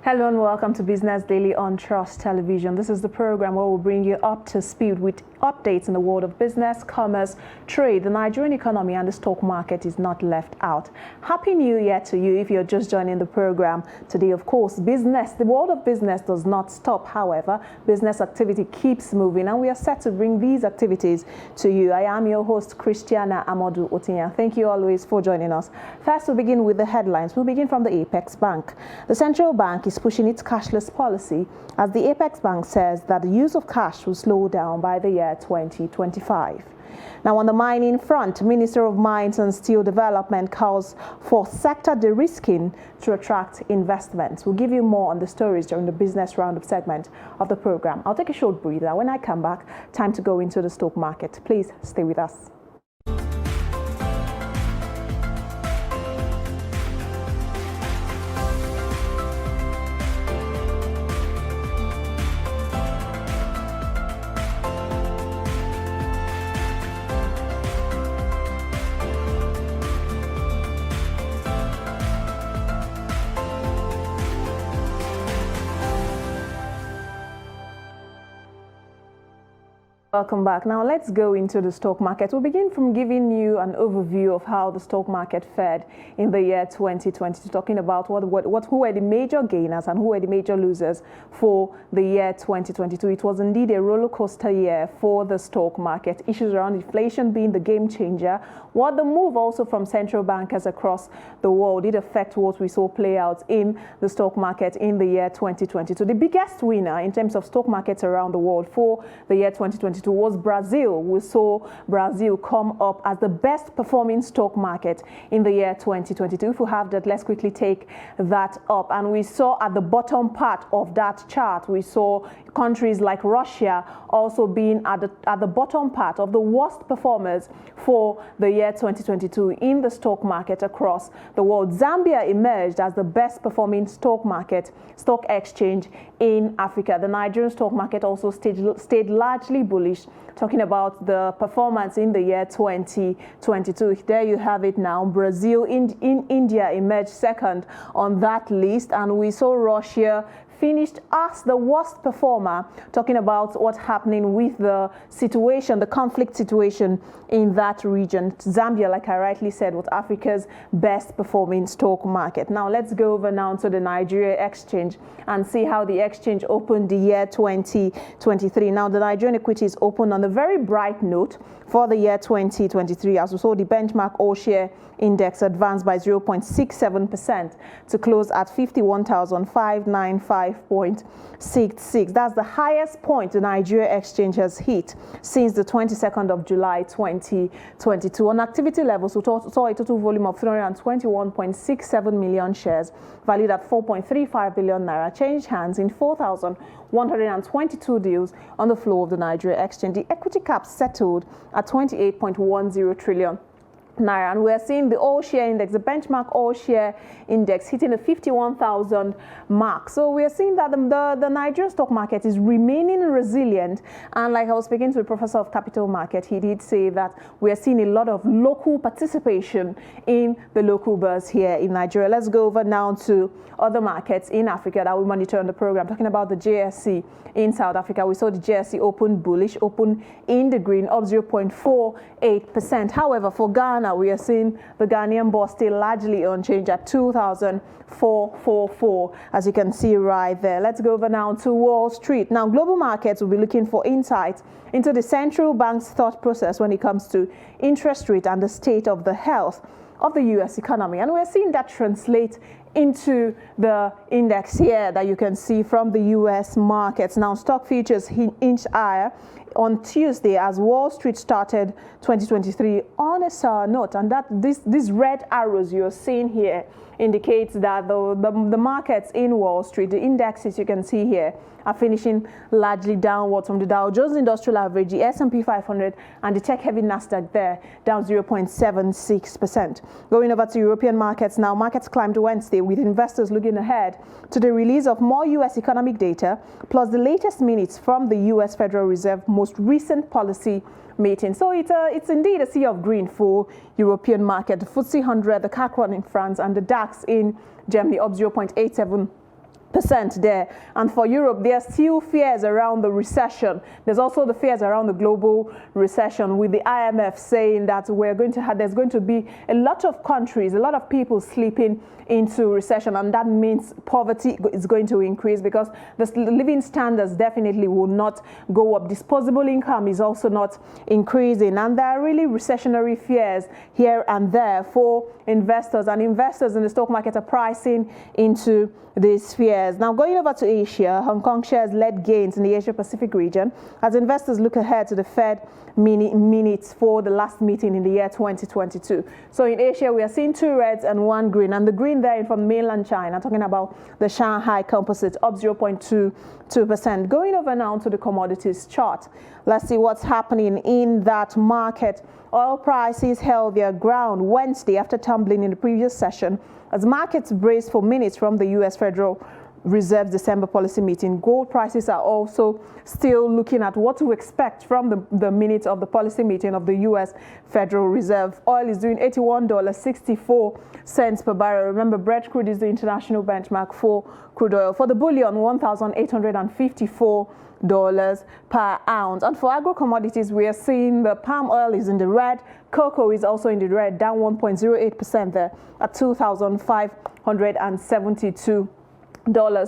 Hello and welcome to Business Daily on Trust Television. This is the program where we'll bring you up to speed with updates in the world of business, commerce, trade. The Nigerian economy and the stock market is not left out. Happy New Year to you if you're just joining the program today. Of course, the world of business does not stop. However, business activity keeps moving and we are set to bring these activities to you. I am your host, Christiana Amodu Otinya. Thank you always for joining us. First, we'll begin with the headlines. We'll begin from the Apex Bank. The central bank is pushing its cashless policy as the Apex Bank says that the use of cash will slow down by the year 2025. Now, on the mining front, Minister of Mines and Steel Development calls for sector de-risking to attract investments. We'll give you more on the stories during the business roundup segment of the program. I'll take a short breather. When I come back, time to go into the stock market. Please stay with us. Welcome back. Now let's go into the stock market. We'll begin from giving you an overview of how the stock market fared in the year 2020, talking about who were the major gainers and who were the major losers for the year 2022. It was indeed a roller coaster year for the stock market. Issues around inflation being the game changer. What the move also from central bankers across the world did affect what we saw play out in the stock market in the year 2022. The biggest winner in terms of stock markets around the world for the year 2022 was Brazil. We saw Brazil come up as the best performing stock market in the year 2022. If we have that, let's quickly take that up. And we saw at the bottom part of that chart, we saw countries like Russia also being at the bottom part of the worst performers for the year 2022 in the stock market across the world. Zambia emerged as the best performing stock exchange in Africa. The Nigerian stock market also stayed largely bullish, talking about the performance in the year 2022. There you have it now. Brazil, India emerged second on that list, and we saw Russia finished as the worst performer, talking about what's happening with the situation, the conflict situation in that region. Zambia, like I rightly said, was Africa's best performing stock market. Now let's go over now to the Nigeria exchange and see how the exchange opened the year 2023. Now the Nigerian equities opened on a very bright note for the year 2023, as we saw the benchmark all-share index advanced by 0.67% to close at 51,595.66. That's the highest point the Nigeria exchange has hit since the 22nd of July 2022. On activity levels, we saw a total volume of 321.67 million shares, valued at 4.35 billion naira, changed hands in 4,122 deals on the floor of the Nigeria exchange. The equity cap settled at 28.10 trillion naira, and we're seeing the all-share index, the benchmark all-share index, hitting the 51,000 mark. So we're seeing that the Nigerian stock market is remaining resilient. And like I was speaking to a professor of capital market, he did say that we're seeing a lot of local participation in the local buzz here in Nigeria. Let's go over now to other markets in Africa that we monitor on the program, talking about the JSE in South Africa. We saw the JSE open bullish, open in the green, up 0.48%. However, for Ghana, we are seeing the Ghanaian bourse still largely unchanged at 2,444, as you can see right there. Let's go over now to Wall Street. Now, global markets will be looking for insights into the central bank's thought process when it comes to interest rate and the state of the health of the U.S. economy. And we're seeing that translate into the index here that you can see from the U.S. markets. Now, stock futures inched higher on Tuesday as Wall Street started 2023 on a sour note, and that these red arrows you're seeing here indicates that the markets in Wall Street, the indexes you can see here, are finishing largely downwards from the Dow Jones Industrial Average, the S&P 500, and the tech-heavy Nasdaq there, down 0.76%. Going over to European markets now, markets climbed Wednesday with investors looking ahead to the release of more U.S. economic data, plus the latest minutes from the U.S. Federal Reserve most recent policy meeting. So it's indeed a sea of green for European market. The FTSE 100, the CAC 1 in France, and the DAX in Germany up 0.87%. there. And for Europe, there are still fears around the recession. There's also the fears around the global recession, with the IMF saying that there's going to be a lot of countries, a lot of people slipping into recession, and that means poverty is going to increase because the living standards definitely will not go up. Disposable income is also not increasing, and there are really recessionary fears here and there for investors, and investors in the stock market are pricing into these fears. Now, going over to Asia, Hong Kong shares led gains in the Asia Pacific region as investors look ahead to the Fed minutes for the last meeting in the year 2022. So in Asia, we are seeing 2 reds and 1 green, and the green there from mainland China, talking about the Shanghai Composite, up 0.22%. Going over now to the commodities chart, let's see what's happening in that market. Oil prices held their ground Wednesday after tumbling in the previous session as markets braced for minutes from the U.S. Federal Reserve's December policy meeting. Gold prices are also still looking at what to expect from the minutes of the policy meeting of the U.S. Federal Reserve. Oil is doing $81.64 per barrel. Remember, Brent crude is the international benchmark for crude oil. For the bullion, $1,854 per ounce. And for agro commodities, we are seeing the palm oil is in the red. Cocoa is also in the red, down 1.08% there at $2,572.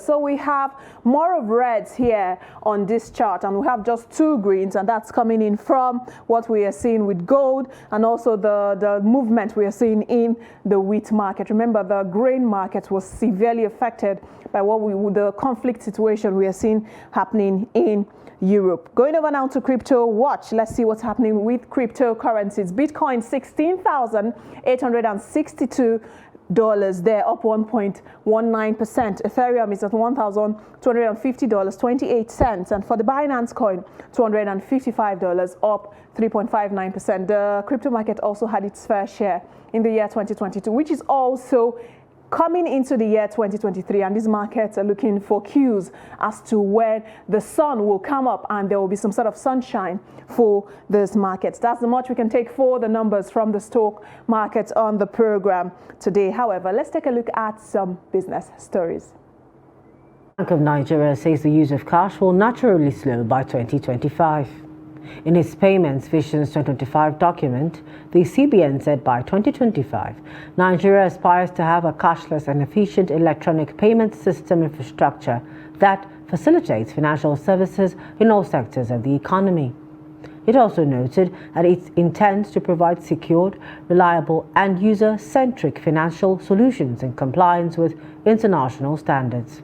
So we have more of reds here on this chart, and we have just 2 greens, and that's coming in from what we are seeing with gold and also the movement we are seeing in the wheat market. Remember, the grain market was severely affected by the conflict situation we are seeing happening in Europe. Going over now to crypto watch, let's see what's happening with cryptocurrencies. Bitcoin $16,862 there, up 1.19%. Ethereum is at $1,250.28, and for the Binance coin, $255, up 3.59%. The crypto market also had its fair share in the year 2022, which is also coming into the year 2023, and these markets are looking for cues as to when the sun will come up and there will be some sort of sunshine for these markets. That's the much we can take for the numbers from the stock market on the program today. However, let's take a look at some business stories. Bank of Nigeria says the use of cash will naturally slow by 2025. In its Payments Visions 2025 document, the CBN said by 2025, Nigeria aspires to have a cashless and efficient electronic payment system infrastructure that facilitates financial services in all sectors of the economy. It also noted that it intends to provide secured, reliable, and user-centric financial solutions in compliance with international standards.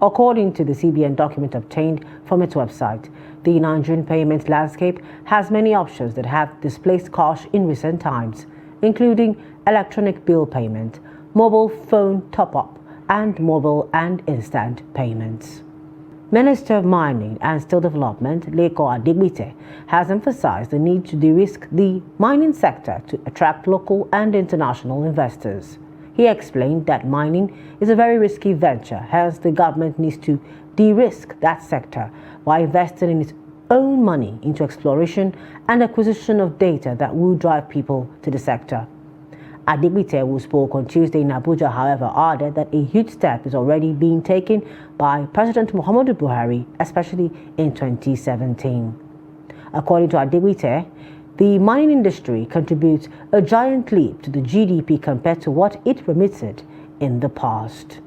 According to the CBN document obtained from its website, the Nigerian payments landscape has many options that have displaced cash in recent times, including electronic bill payment, mobile phone top-up, and mobile and instant payments. Minister of Mining and Steel Development, Leko Adigbite, has emphasized the need to de-risk the mining sector to attract local and international investors. He explained that mining is a very risky venture, hence the government needs to de-risk that sector by investing in its own money into exploration and acquisition of data that will drive people to the sector. Adigbite, who spoke on Tuesday in Abuja, however, added that a huge step is already being taken by President Muhammadu Buhari, especially in 2017. According to Adigbite, the mining industry contributes a giant leap to the GDP compared to what it permitted in the past.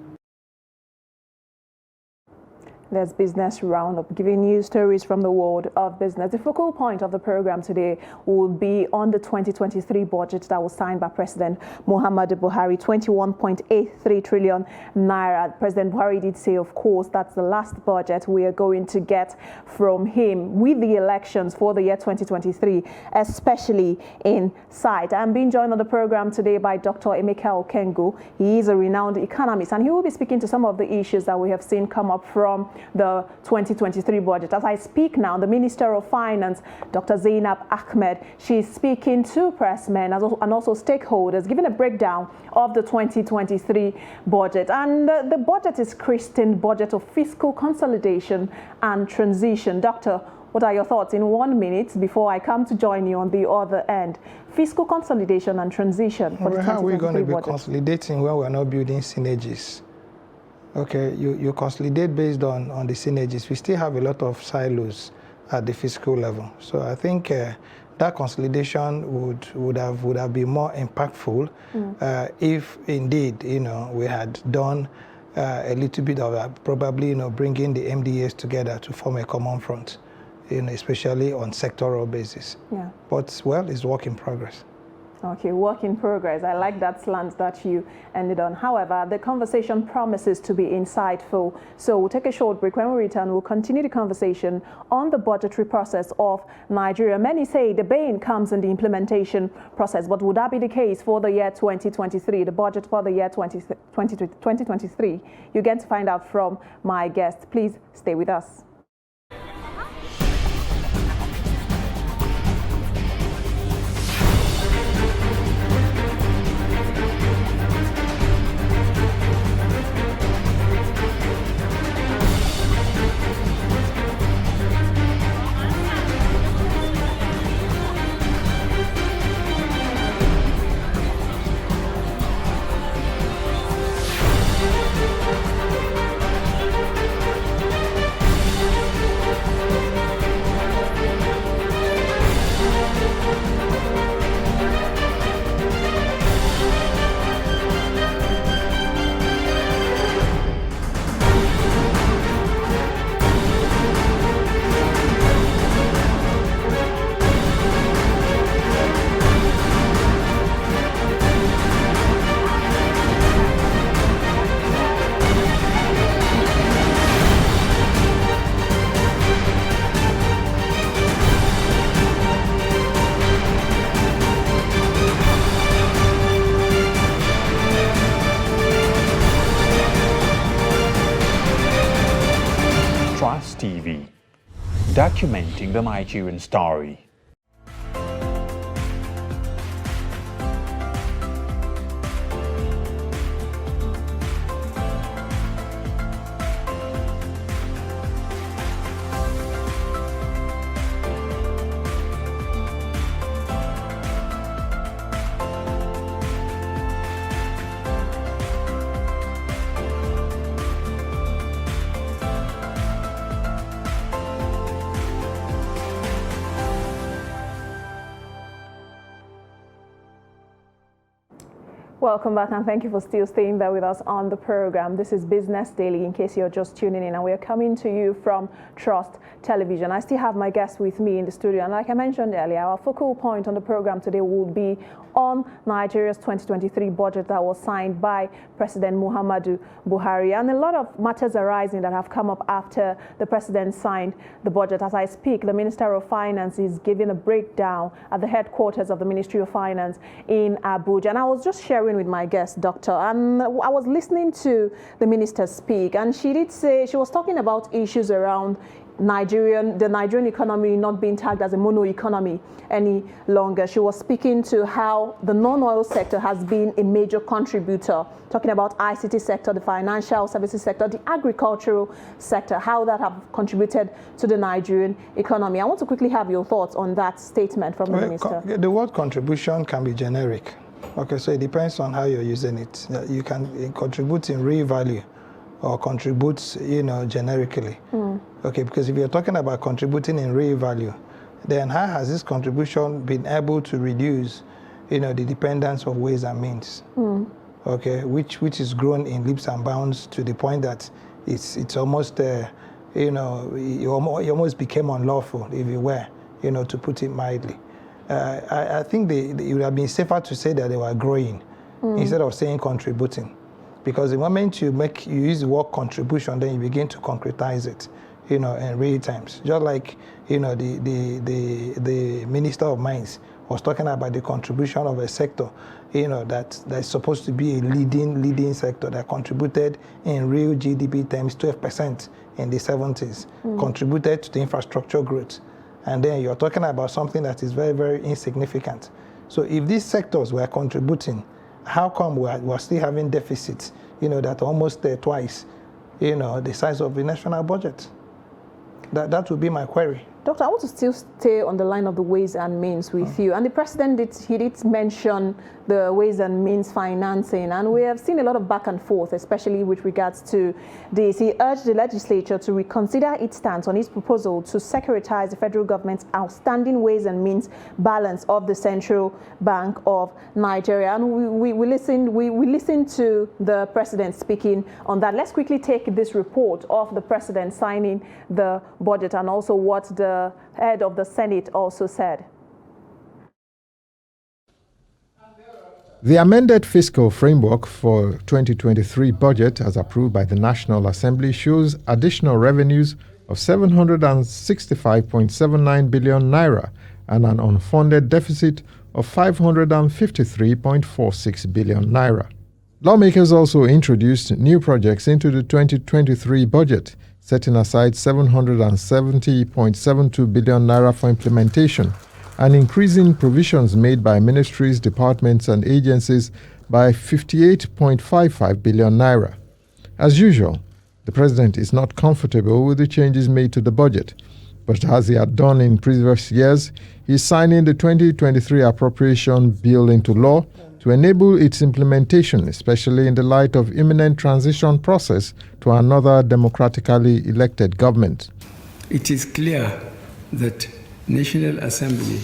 There's Business Roundup, giving you stories from the world of business. The focal point of the program today will be on the 2023 budget that was signed by President Muhammadu Buhari, 21.83 trillion naira. President Buhari did say, of course, that's the last budget we are going to get from him with the elections for the year 2023, especially in sight. I'm being joined on the program today by Dr. Emeka Okengu. He is a renowned economist, and he will be speaking to some of the issues that we have seen come up from the 2023 budget. As I speak now, the Minister of Finance, Dr. Zainab Ahmed, she's speaking to pressmen and also stakeholders, giving a breakdown of the 2023 budget. And the budget is christened Budget of Fiscal Consolidation and Transition. Doctor, what are your thoughts in 1 minute before I come to join you on the other end? Fiscal consolidation and transition for the 2023 budget. How are we going to be consolidating when we're not building synergies? Okay, you consolidate based on the synergies. We still have a lot of silos at the fiscal level. So I think that consolidation would have been more impactful if indeed, we had done a little bit of probably, bringing the MDAs together to form a common front, especially on sectoral basis. Yeah. But, well, it's work in progress. Okay, work in progress. I like that slant that you ended on. However, the conversation promises to be insightful. So we'll take a short break. When we return, we'll continue the conversation on the budgetary process of Nigeria. Many say the bane comes in the implementation process, but would that be the case for the year 2023, the budget for the year 2023? You get to find out from my guest. Please stay with us. TV, documenting the Nigerian story. Welcome back, and thank you for still staying there with us on the program. This is Business Daily, in case you're just tuning in, and we're coming to you from Trust Television. I still have my guest with me in the studio, and like I mentioned earlier, our focal point on the program today will be on Nigeria's 2023 budget that was signed by President Muhammadu Buhari, and a lot of matters arising that have come up after the president signed the budget. As I speak, the Minister of Finance is giving a breakdown at the headquarters of the Ministry of Finance in Abuja, and I was just sharing with my guest, Doctor, and I was listening to the minister speak, and she did say, she was talking about issues around the Nigerian economy not being tagged as a mono economy any longer. She was speaking to how the non-oil sector has been a major contributor, talking about ICT sector, the financial services sector, the agricultural sector, how that have contributed to the Nigerian economy. I want to quickly have your thoughts on that statement from the minister. The word contribution can be generic. Okay, so it depends on how you're using it. You can contribute in real value or contribute, generically. Okay, because if you're talking about contributing in real value, then how has this contribution been able to reduce, the dependence of ways and means? Okay, which is grown in leaps and bounds to the point that it's almost, it almost became unlawful, if you were, to put it mildly. I think it would have been safer to say that they were growing instead of saying contributing, because the moment you use the word contribution, then you begin to concretize it, in real times. Just like the Minister of Mines was talking about the contribution of a sector, that's supposed to be a leading sector that contributed in real GDP terms 12% in the 70s, contributed to the infrastructure growth. And then you're talking about something that is very, very insignificant. So if these sectors were contributing, how come we're still having deficits, that are almost twice, the size of the national budget? That would be my query. Doctor, I want to still stay on the line of the Ways and Means with you. And the President did mention the Ways and Means financing. And we have seen a lot of back and forth, especially with regards to this. He urged the legislature to reconsider its stance on its proposal to securitize the federal government's outstanding Ways and Means balance of the Central Bank of Nigeria. And we listened to the President speaking on that. Let's quickly take this report of the President signing the budget and also what the head of the Senate also said. The amended fiscal framework for 2023 budget as approved by the National Assembly shows additional revenues of 765.79 billion naira and an unfunded deficit of 553.46 billion naira. Lawmakers also introduced new projects into the 2023 budget, setting aside 770.72 billion naira for implementation and increasing provisions made by ministries, departments and agencies by 58.55 billion naira. As usual, the President is not comfortable with the changes made to the budget, but as he had done in previous years, he is signing the 2023 appropriation bill into law to enable its implementation, especially in the light of imminent transition process to another democratically elected government. It is clear that National Assembly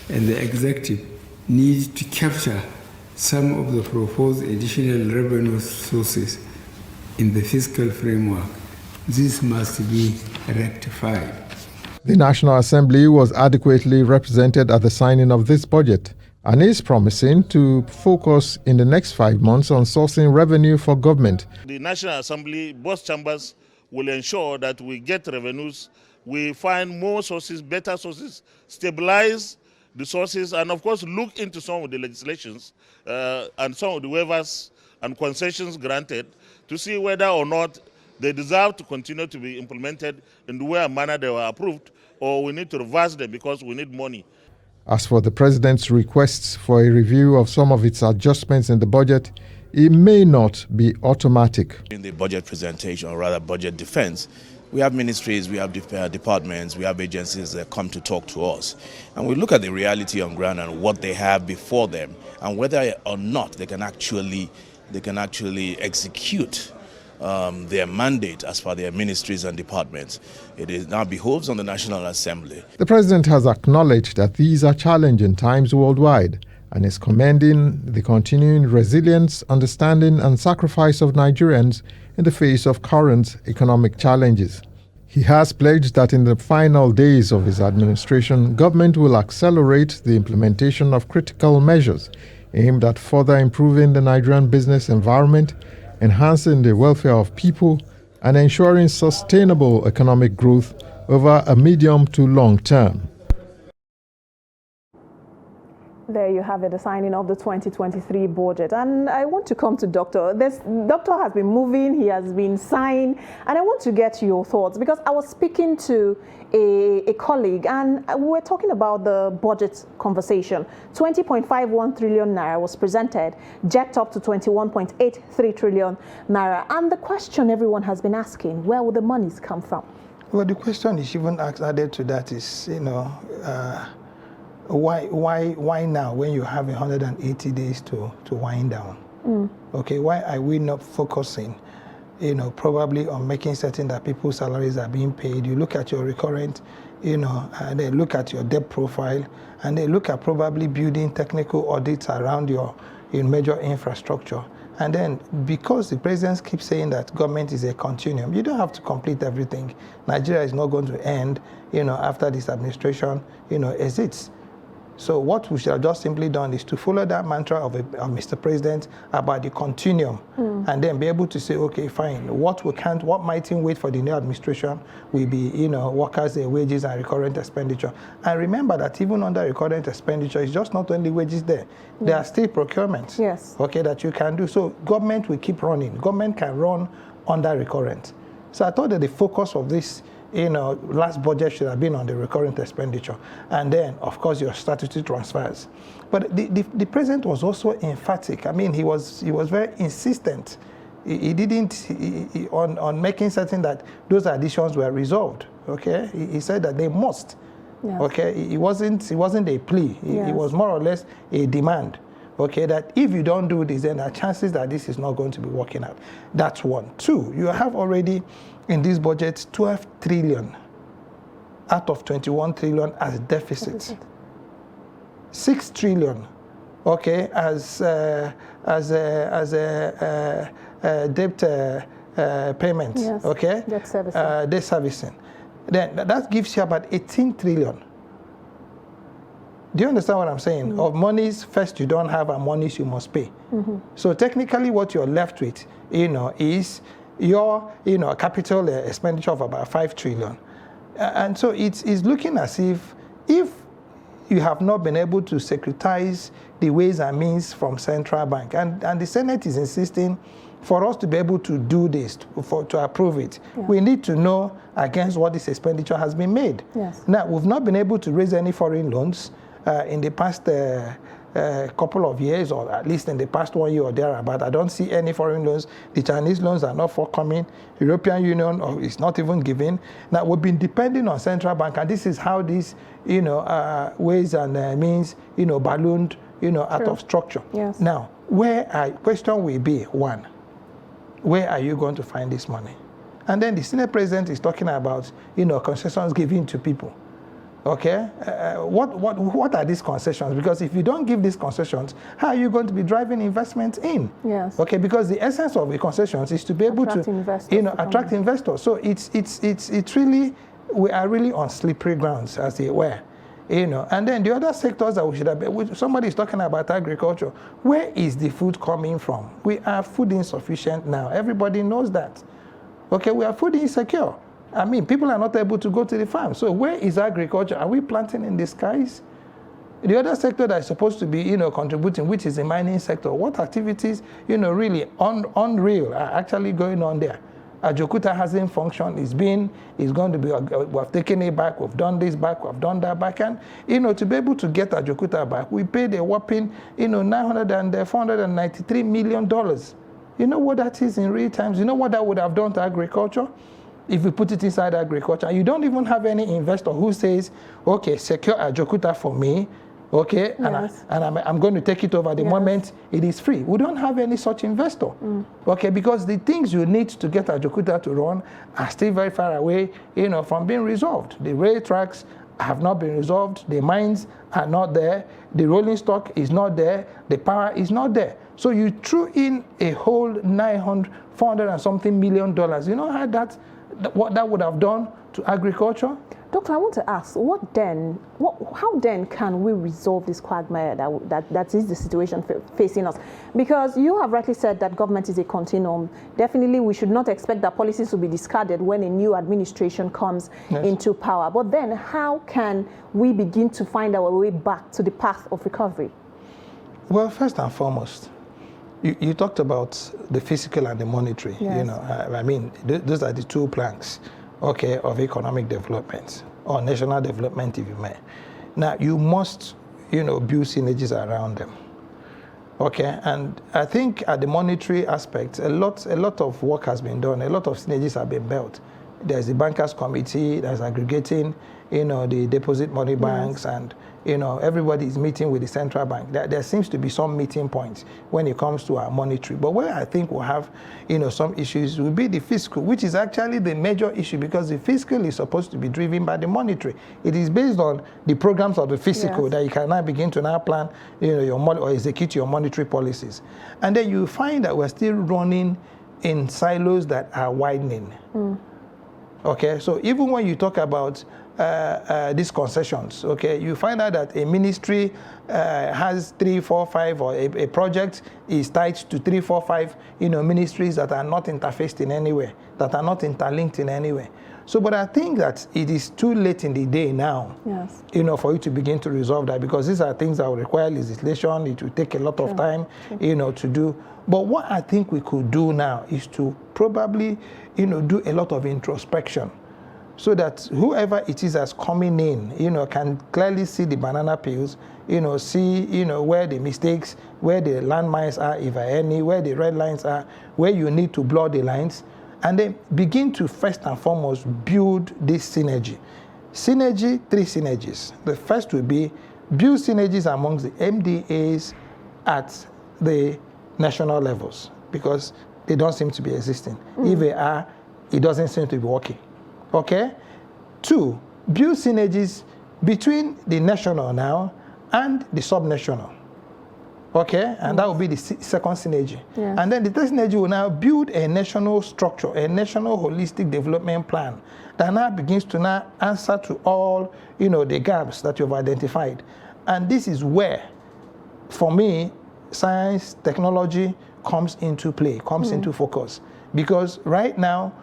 and the Executive need to capture some of the proposed additional revenue sources in the fiscal framework. This must be rectified. The National Assembly was adequately represented at the signing of this budget and is promising to focus in the next 5 months on sourcing revenue for government. The National Assembly, both chambers, will ensure that we get revenues, we find more sources, better sources, stabilize the sources, and of course look into some of the legislations and some of the waivers and concessions granted to see whether or not they deserve to continue to be implemented in the way and manner they were approved, or we need to reverse them because we need money. As for the President's requests for a review of some of its adjustments in the budget, it may not be automatic. In the budget presentation, or rather budget defense, we have ministries, we have departments, we have agencies that come to talk to us. And we look at the reality on ground and what they have before them and whether or not they can actually execute their mandate as per their ministries and departments. It now behoves on the National Assembly. The President has acknowledged that these are challenging times worldwide and is commending the continuing resilience, understanding and sacrifice of Nigerians in the face of current economic challenges. He has pledged that in the final days of his administration, government will accelerate the implementation of critical measures aimed at further improving the Nigerian business environment, enhancing the welfare of people, and ensuring sustainable economic growth over a medium to long term. There you have it, the signing of the 2023 budget. And I want to come to Doctor. Doctor has been moving, he has been signed, and I want to get your thoughts because I was speaking to a colleague and we were talking about the budget conversation. 20.51 trillion naira was presented, jacked up to 21.83 trillion naira. And the question everyone has been asking, where will the monies come from? Well, the question is even added to that is, why now when you have 180 days to wind down? Okay, why are we not focusing, probably on making certain that people's salaries are being paid? You look at your recurrent, and they look at your debt profile, and they look at probably building technical audits around your major infrastructure. And then because the president keeps saying that government is a continuum, you don't have to complete everything. Nigeria is not going to end, after this administration, exits. So what we should have just simply done is to follow that mantra of Mr. President about the continuum, and then be able to say, okay, fine, what mightn't wait for the new administration will be, workers' wages and recurrent expenditure. And remember that even under recurrent expenditure, it's just not only wages there. There are still procurements, okay, that you can do. So government will keep running. Government can run under recurrent. So I thought that the focus of this last budget should have been on the recurrent expenditure. And then, of course, your statutory transfers. But the president was also emphatic. I mean, he was very insistent. He didn't on making certain that those additions were resolved. Okay, he said that they must. Yes. Okay, it wasn't a plea. Yes. It was more or less a demand. Okay, that if you don't do this, then there are chances that this is not going to be working out. That's one. Two, you have already in this budget 12 trillion out of 21 trillion as deficit. 6 trillion, okay, as debt payment, yes. okay, Debt servicing. debt servicing. Then that gives you about 18 trillion. Do you understand what I'm saying? Mm-hmm. Of monies first you don't have and monies you must pay. Mm-hmm. So technically what you're left with, is your, capital expenditure of about 5 trillion. And so it's looking as if you have not been able to securitize the ways and means from central bank, and the Senate is insisting for us to be able to do this, to approve it, we need to know against what this expenditure has been made. Yes. Now, we've not been able to raise any foreign loans in the past couple of years, or at least in the past 1 year or thereabout. I don't see any foreign loans. The Chinese loans are not forthcoming. European Union is not even giving. Now, we've been depending on central bank, and this is how these, ways and means, ballooned, out of structure. Yes. Now, question will be, one, where are you going to find this money? And then the Senate President is talking about, concessions given to people. Okay, what are these concessions? Because if you don't give these concessions, how are you going to be driving investment in? Yes. Okay, because the essence of the concessions is to be able Attract to, investors attract investors. So it's really, we are really on slippery grounds, as it were. And then the other sectors that we should have, somebody is talking about agriculture. Where is the food coming from? We are food insufficient now. Everybody knows that. Okay, we are food insecure. I mean, people are not able to go to the farm. So where is agriculture? Are we planting in the skies? The other sector that is supposed to be, contributing, which is the mining sector, what activities, really unreal are actually going on there? Ajokuta hasn't functioned. It's going to be, we've taken it back, we've done this back, we've done that back. And, to be able to get Ajokuta back, we paid a whopping, $493 million. You know what that is in real terms? You know what that would have done to agriculture? If we put it inside agriculture, you don't even have any investor who says, okay, secure Ajokuta for me, okay, yes. and I'm going to take it over the moment it is free. We don't have any such investor, okay, because the things you need to get Ajokuta to run are still very far away, from being resolved. The rail tracks have not been resolved, the mines are not there, the rolling stock is not there, the power is not there. So you threw in a whole $400 and something million. You know how what that would have done to agriculture? Doctor, I want to ask, how then can we resolve this quagmire that is the situation facing us? Because you have rightly said that government is a continuum. Definitely, we should not expect that policies will be discarded when a new administration comes into power. But then, how can we begin to find our way back to the path of recovery? Well, first and foremost, you talked about the physical and the monetary. Yes. I mean, those are the two planks, okay, of economic development or national development, if you may. Now, you must, build synergies around them. Okay, and I think at the monetary aspect, a lot of work has been done. A lot of synergies have been built. There's the bankers committee that's aggregating, the deposit money banks, and everybody is meeting with the central bank. There seems to be some meeting points when it comes to our monetary. But where I think we'll have, some issues will be the fiscal, which is actually the major issue, because the fiscal is supposed to be driven by the monetary. It is based on the programs of the fiscal that you can now begin to now plan, or execute your monetary policies. And then you find that we're still running in silos that are widening. Okay, so even when you talk about these concessions, okay, you find out that a ministry has 3, 4, 5, or a project is tied to 3, 4, 5, ministries that are not interfaced in any way, that are not interlinked in any way. So, but I think that it is too late in the day now, for you to begin to resolve that, because these are things that will require legislation. It will take a lot of time, to do. But what I think we could do now is to probably, do a lot of introspection, so that whoever it is that's coming in, can clearly see the banana peels, see, where the mistakes, where the landmines are, if any, where the red lines are, where you need to blur the lines. and then begin to first and foremost build this synergy. Synergy, 3 synergies. The first will be build synergies amongst the MDAs at the national levels, because they don't seem to be existing. If they are, it doesn't seem to be working. Okay? 2, build synergies between the national now and the subnational. Okay? And that will be the second synergy. Yes. And then the third synergy will now build a national structure, a national holistic development plan that now begins to now answer to all, the gaps that you've identified. And this is where, for me, science, technology comes into play, comes into focus. Because right now,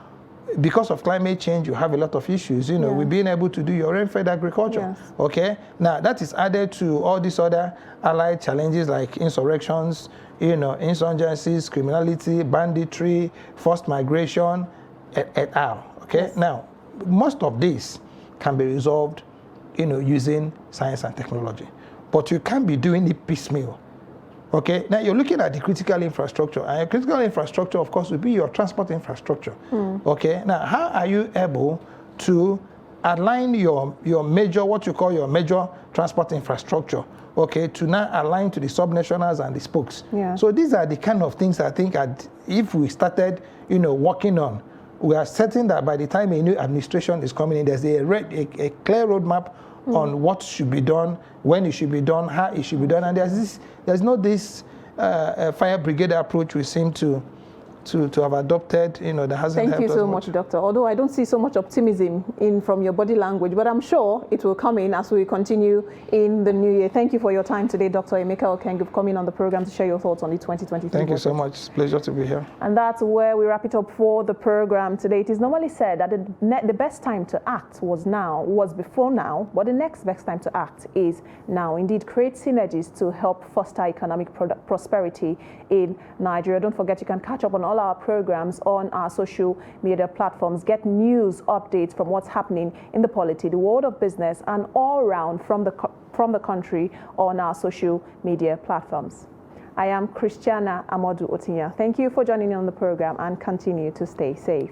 because of climate change, you have a lot of issues. We've been able to do your rain-fed agriculture. Yes. Okay? Now, that is added to all these other allied challenges like insurrections, insurgencies, criminality, banditry, forced migration, et al. Okay? Yes. Now, most of this can be resolved, using science and technology. But you can't be doing it piecemeal. Okay, now you're looking at the critical infrastructure, and your critical infrastructure, of course, will be your transport infrastructure. Okay, now how are you able to align your major, what you call your major transport infrastructure, okay, to now align to the subnationals and the spokes? Yeah. So these are the kind of things I think if we started, working on, we are certain that by the time a new administration is coming in, there's a clear roadmap on what should be done, when it should be done, how it should be done, and there's not this fire brigade approach we seem to have adopted, that hasn't helped us much. Thank you so much, Doctor. Although I don't see so much optimism from your body language, but I'm sure it will come in as we continue in the new year. Thank you for your time today, Dr. Emeka Okenge, for coming on the program to share your thoughts on the 2023 Thank you budget. so much. It's a pleasure to be here. And that's where we wrap it up for the program today. It is normally said that the best time to act was before now, but the next best time to act is now. Indeed, create synergies to help foster economic prosperity in Nigeria. Don't forget, you can catch up on all our programs on our social media platforms. Get news updates from what's happening in the polity, the world of business, and all around from the country on our social media platforms. I am Christiana Amodu Otinya. Thank you for joining me on the program, and continue to stay safe.